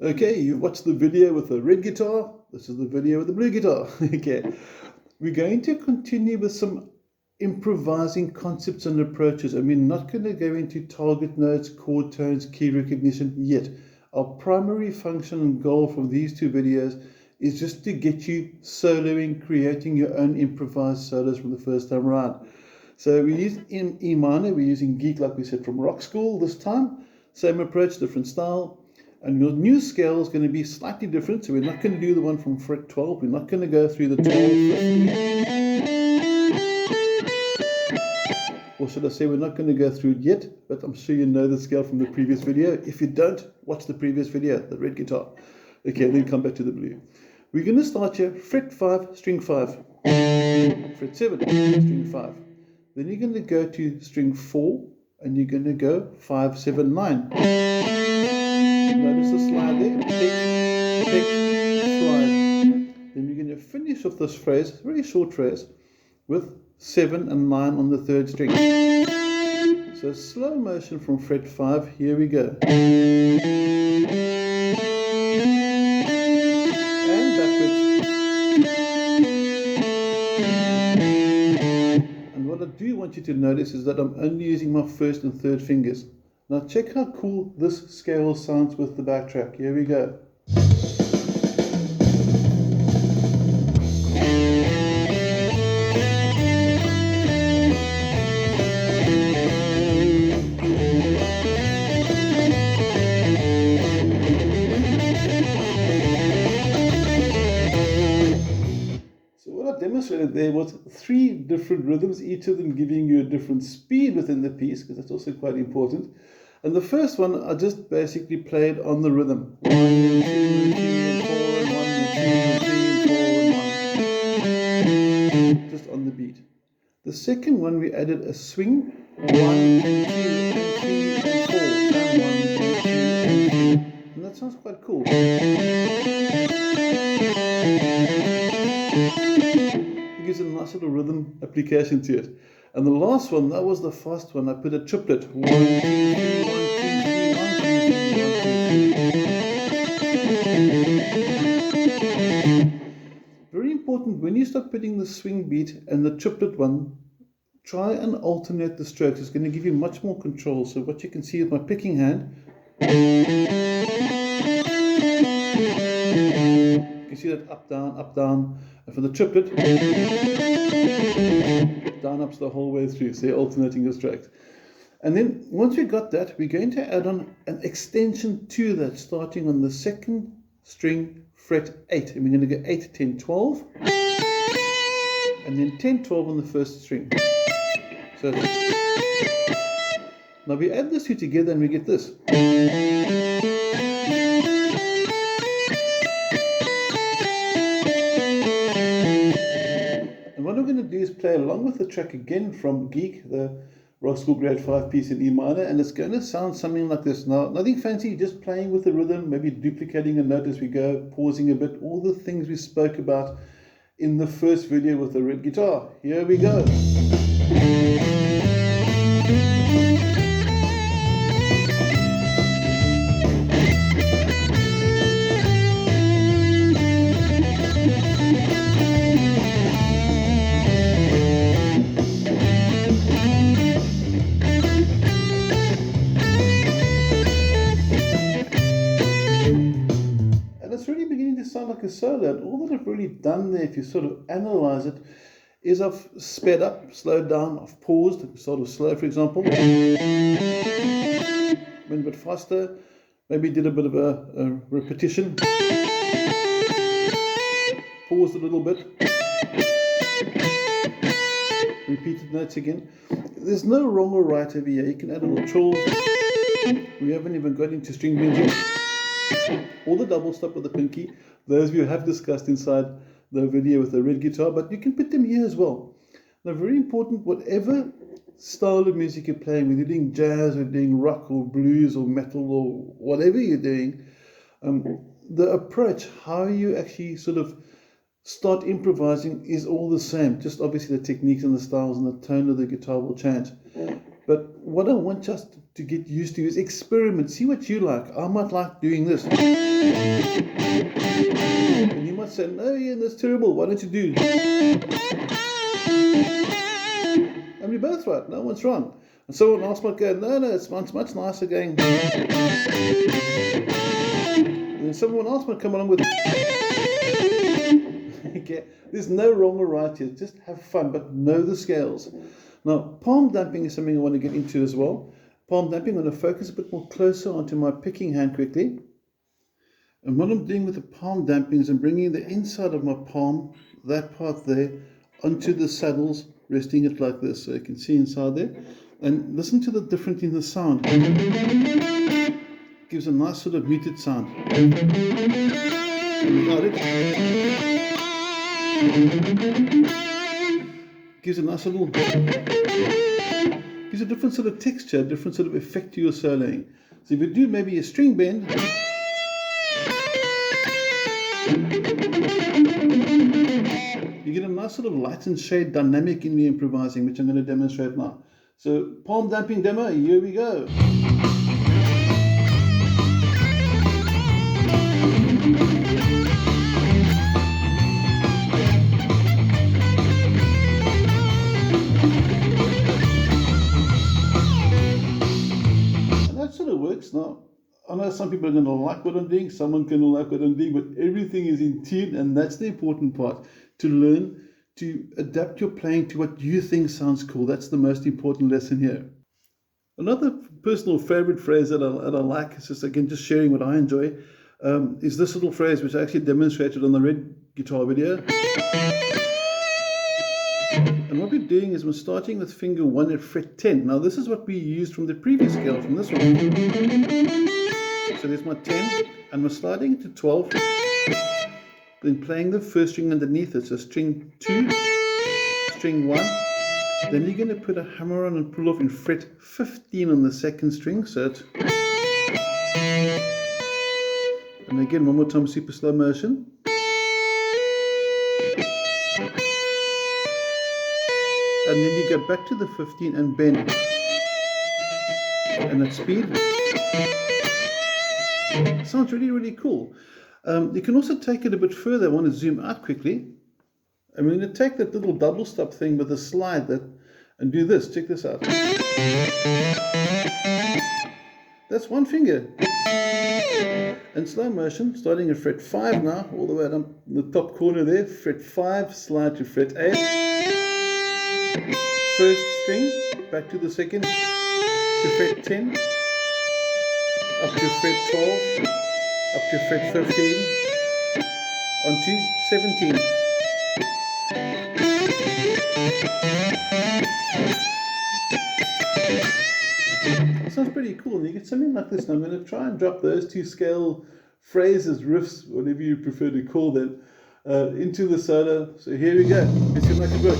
Okay, you've watched the video with the red guitar. This is the video with the blue guitar. Okay, we're going to continue with some improvising concepts and approaches, and we're not going to go into target notes, chord tones, key recognition yet. Our primary function and goal from these two videos is just to get you soloing, creating your own improvised solos from the first time around. So we use in E minor, we're using Geek like we said from Rockchool this time. Same approach, different style. And your new scale is going to be slightly different. So we're not going to do the one from fret 12. We're not going to go through the 12, 15. Or should I say we're not going to go through it yet, but I'm sure you know the scale from the previous video. If you don't, watch the previous video, the red guitar. Okay, then come back to the blue. We're going to start here, fret 5, string 5. Fret 7, string 5. Then you're going to go to string 4, and you're going to go 5, 7, 9. Notice the slide there, pick, slide. Then you're going to finish off this phrase, very short phrase, with 7 and 9 on the third string. So slow motion from fret 5, here we go. And backwards. And what I do want you to notice is that I'm only using my first and third fingers. Now check how cool this scale sounds with the backtrack. Here we go. So what I demonstrated there was 3 different rhythms, each of them giving you a different speed within the piece, because that's also quite important. And the first one, I just basically played on the rhythm. 1 and 2 and 3 and 4 and 1 and 2 and 3 and 4 and 1. Just on the beat. The second one, we added a swing. 1 and 2 and 3 and 4 and 1 and 2 and 3. And that sounds quite cool. It gives a nice little rhythm application to it. And the last one, that was the fast one. I put a triplet. 1, 2, 3, 1, 2, 3, 1, 2, 3, 1, 2, 3. Very important, when you start putting the swing beat and the triplet one, try and alternate the strokes. It's going to give you much more control. So what you can see with my picking hand, you can see that up, down. And for the triplet, down, ups the whole way through. So you're alternating your strokes. And then once we got that, we're going to add on an extension to that, starting on the second string, fret 8. And we're going to go 8, 10, 12. And then 10, 12 on the first string. So now we add these two together and we get this. And what we're going to do is play along with the track again from Geek, the Rockchool Grade 5 piece in E minor, and it's going to sound something like this. Now, nothing fancy, just playing with the rhythm, maybe duplicating a note as we go, pausing a bit, all the things we spoke about in the first video with the red guitar. Here we go. Sound like a solo, and all that I've really done there, if you sort of analyze it, is I've sped up, slowed down, I've paused, sort of slow, for example, went a bit faster, maybe did a bit of a repetition, paused a little bit, repeated notes again. There's no wrong or right over here. You can add a little trills. We haven't even got into string bends yet. Or the double stop with the pinky. Those we have discussed inside the video with the red guitar, but you can put them here as well. Now, very important, whatever style of music you're playing, whether you're doing jazz or doing rock or blues or metal or whatever you're doing, the approach, how you actually sort of start improvising is all the same. Just obviously the techniques and the styles and the tone of the guitar will change. But what I want us to get used to is experiment. See what you like. I might like doing this. And you might say, no, Ian, that's terrible. Why don't you do? And we're both right. No one's wrong. And someone else might go, no, it's much nicer going. And then someone else might come along with, okay, there's no wrong or right here. Just have fun, but know the scales. Now, palm damping is something I want to get into as well. Palm damping, I'm going to focus a bit more closer onto my picking hand quickly. And what I'm doing with the palm damping is I'm bringing the inside of my palm, that part there, onto the saddles, resting it like this, so you can see inside there. And listen to the difference in the sound. It gives a nice sort of muted sound. And without it, gives a nice little, gives a different sort of texture, a different sort of effect to your soloing. So if you do maybe a string bend, you get a nice sort of light and shade dynamic in the improvising, which I'm going to demonstrate now. So palm damping demo, here we go. And that sort of works now. I know some people are going to like what I'm doing, someone can like what I'm doing, but everything is in tune, and that's the important part, to learn to adapt your playing to what you think sounds cool. That's the most important lesson here. Another personal favorite phrase that I like, is just, again, just sharing what I enjoy, is this little phrase, which I actually demonstrated on the red guitar video. And what we're doing is we're starting with finger 1 at fret 10. Now this is what we used from the previous scale, from this one. So there's my 10, and we're sliding to 12, then playing the first string underneath it, so string 2, string 1, then you're going to put a hammer on and pull off in fret 15 on the second string, so it's, and again one more time, super slow motion, and then you go back to the 15 and bend, and at speed. It sounds really, really cool. You can also take it a bit further. I want to zoom out quickly. I'm going to take that little double stop thing with a slide and do this. Check this out. That's one finger. And slow motion, starting at fret 5 now, all the way down the top corner there. Fret 5, slide to fret 8. First string, back to the second, to fret 10. Up to fret 12, up to fret 15, onto 17. That sounds pretty cool. And you get something like this. Now I'm going to try and drop those two scale phrases, riffs, whatever you prefer to call them, into the solo. So here we go. Let's see if I can work.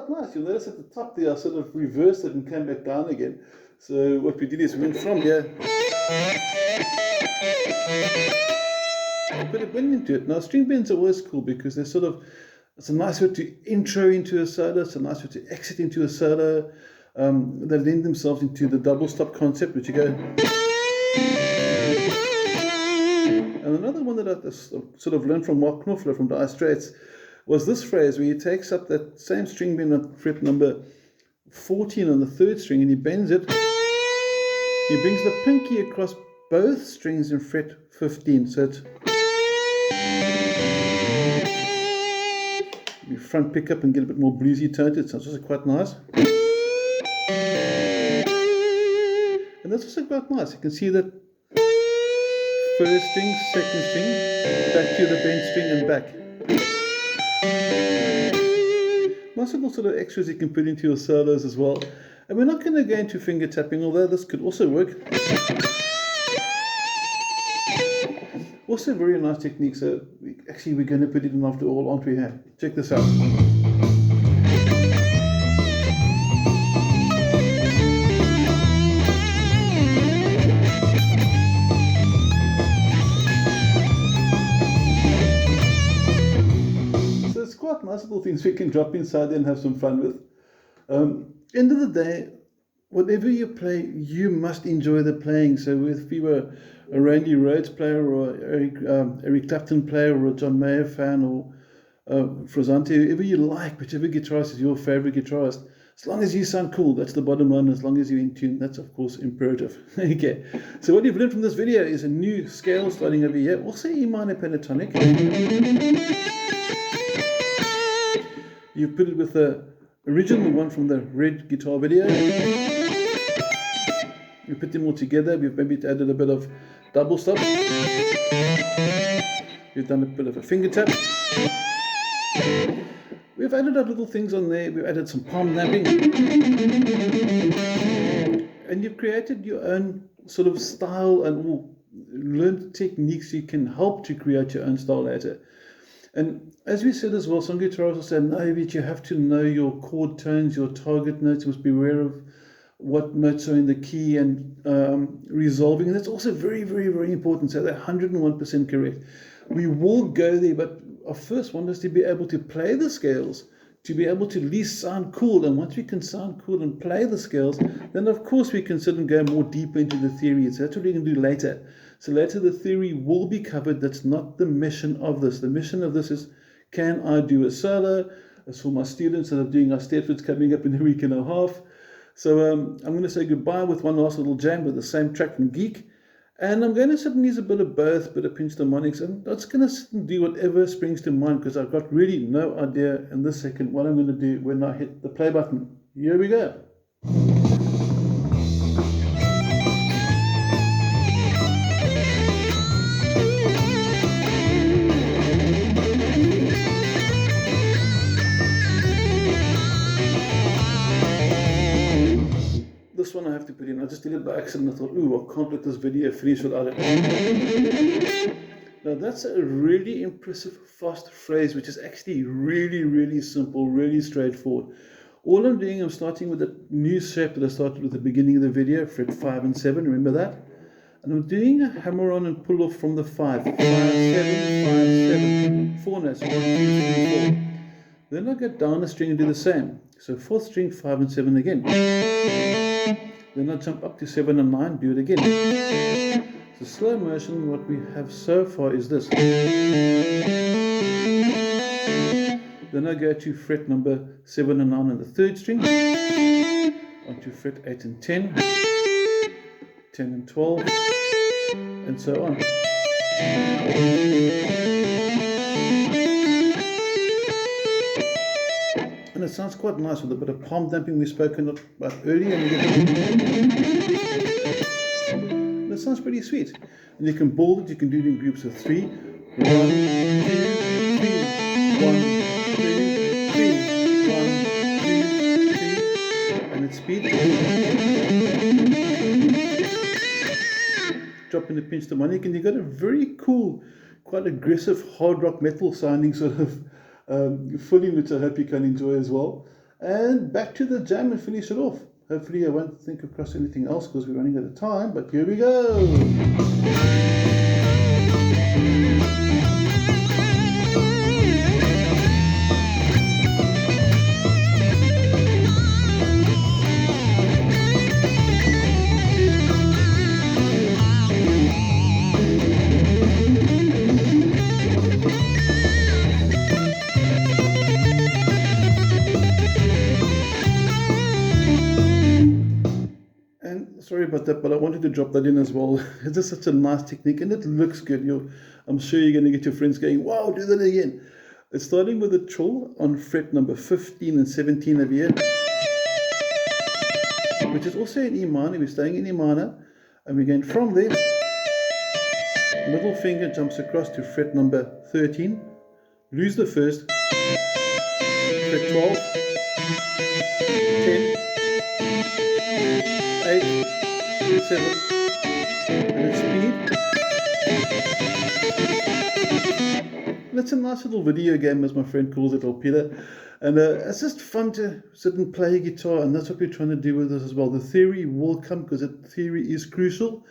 Nice. You'll notice at the top there I sort of reversed it and came back down again. So what we did is we went from here, put a bend into it. Now string bends are always cool because they're sort of, it's a nice way to intro into a solo, it's a nice way to exit into a solo. They lend themselves into the double stop concept, which you go. And another one that I sort of learned from Mark Knopfler from Dire Straits was this phrase where he takes up that same string bend on fret number 14 on the third string and he bends it. He brings the pinky across both strings in fret 15. So it's you front pick up and get a bit more bluesy tone to it. So it's also quite nice. And that's also quite nice. You can see that first string, second string, back to the bent string and back. Nice little sort of extras you can put into your solos as well. And we're not going to go into finger tapping, although this could also work. Also a very nice technique. So we're going to put it in after all, aren't we? Here, check this out. quite nice little things we can drop inside there and have some fun with. End of the day, whatever you play, you must enjoy the playing. So if you were a Randy Rhoads player or Eric Clapton player or a John Mayer fan or Frusciante, whoever you like, whichever guitarist is your favorite guitarist, as long as you sound cool, that's the bottom line. As long as you're in tune, that's of course imperative. Okay, so what you've learned from this video is a new scale starting over here, also E minor pentatonic. You've put it with the original one from the red guitar video. We put them all together. We've maybe added a bit of double stop. We've done a bit of a finger tap. We've added our little things on there. We've added some palm damping. And you've created your own sort of style and learned techniques you can help to create your own style later. And as we said as well, some guitarists will say, no, but you have to know your chord tones, your target notes. You must be aware of what notes are in the key and resolving. And that's also very, very, very important. So they're 101% correct. We will go there, but our first one is to be able to play the scales, to be able to at least sound cool. And once we can sound cool and play the scales, then of course we can sit and go more deeper into the theory. So that's what we're going to do later. So later the theory will be covered. That's not the mission of this. The mission of this is, can I do a solo? As for my students that are doing our Stedfords coming up in a week and a half. So I'm going to say goodbye with one last little jam with the same track from Geek. And I'm going to sit and use a bit of both, a bit of pinch harmonics, and I'm just going to sit and do whatever springs to mind, because I've got really no idea in this second what I'm going to do when I hit the play button. Here we go. This one I have to put in. I just did it by accident. I thought, ooh, I can't let this video finish without it. Now that's a really impressive fast phrase, which is actually really, really simple, really straightforward. All I'm doing, I'm starting with a new shape that I started with the beginning of the video, fret 5 and 7, remember that? And I'm doing a hammer on and pull off from the 5. 5, 7, 5, 7. 4 notes, 1, 2, 3, 4. Then I go down a string and do the same. So 4th string, 5 and 7 again. Then I jump up to 7 and 9, do it again. So slow motion, what we have so far is this. Then I go to fret number 7 and 9 on the 3rd string, onto fret 8 and 10, 10 and 12, and so on. And it sounds quite nice with a bit of palm damping we've spoken about earlier. And it sounds pretty sweet. And you can build it, you can do it in groups of 3. 1, 2, 3, 1, 2, 3, 1, 2, 3. And it's speed. Drop in the pinch harmonic, and you got a very cool, quite aggressive hard rock metal sounding sort of filling, which I hope you can enjoy as well. And back to the jam and finish it off. Hopefully I won't think across anything else because we're running out of time, but here we go. Sorry about that, but I wanted to drop that in as well. It's just such a nice technique and it looks good. I'm sure you're going to get your friends going, wow, do that again. It's starting with a trill on fret number 15 and 17 over here, which is also in E minor. We're staying in E minor, and we're going from there. Middle finger jumps across to fret number 13, lose the first, fret 12, 10, 8, 7, and it's speed. And it's a nice little video game, as my friend calls it, or Peter. And it's just fun to sit and play guitar, and that's what we're trying to do with this as well. The theory will come, because the theory is crucial.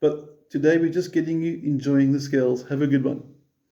But today we're just getting you enjoying the scales. Have a good one.